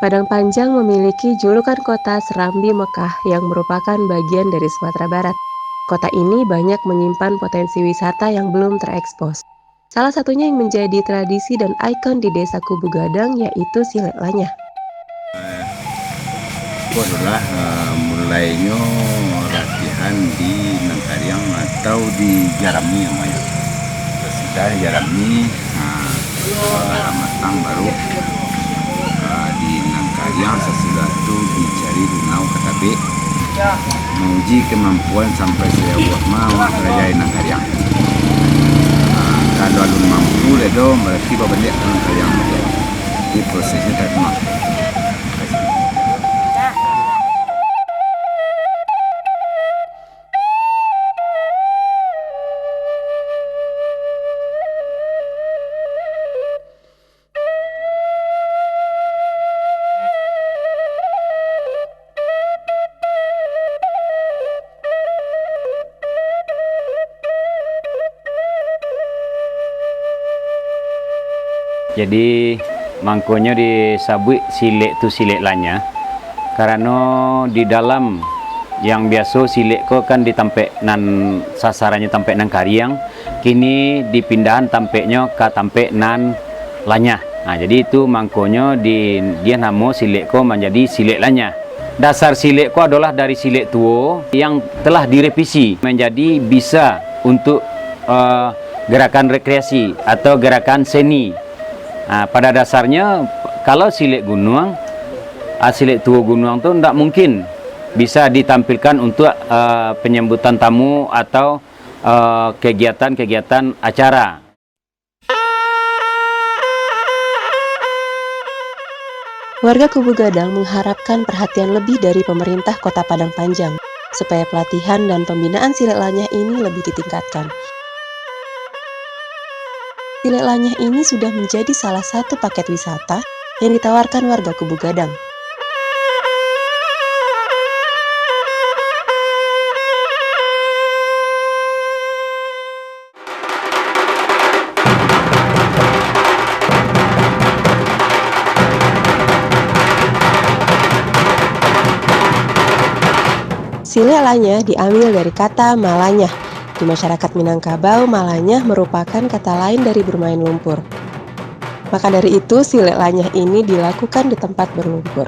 Padang Panjang memiliki julukan kota Serambi Mekah yang merupakan bagian dari Sumatera Barat. Kota ini banyak menyimpan potensi wisata yang belum terekspos. Salah satunya yang menjadi tradisi dan ikon di Desa Kubu Gadang yaitu Silet Lanyah. Itu adalah mulainya latihan di Nangkariang atau di Jarami namanya. Sudah Jarami, setelah matang baru di Nangkariang sesudah itu dicari Dunau Katabe menguji kemampuan sampai saya buat mau kerajaan Nangkariang. Kalau alun mampu itu berarti balik ke Nangkariang. Di prosesnya terkenal. Jadi mangkonya disebut silet tu silet lanyah karena di dalam yang biasa silet ko kan ditampek nan sasarannya tampek nan Kariang, kini dipindahan tampeknya ke tampek nan lanyah. Nah, jadi itu mangkonya dia nama silet ko menjadi silet lanyah. Dasar silet ko adalah dari silet tua yang telah direvisi menjadi bisa untuk gerakan rekreasi atau gerakan seni. Nah, pada dasarnya kalau silet gunung, silet tua gunung itu tidak mungkin bisa ditampilkan untuk penyambutan tamu atau kegiatan-kegiatan acara. Warga Kubu Gadang mengharapkan perhatian lebih dari pemerintah Kota Padang Panjang supaya pelatihan dan pembinaan silet lanyah ini lebih ditingkatkan. Silet lanyah ini sudah menjadi salah satu paket wisata yang ditawarkan warga Kubu Gadang. Silet lanyah diambil dari kata malanyah. Di masyarakat Minangkabau, malanyah merupakan kata lain dari bermain lumpur. Maka dari itu, silet lanyah ini dilakukan di tempat berlumpur.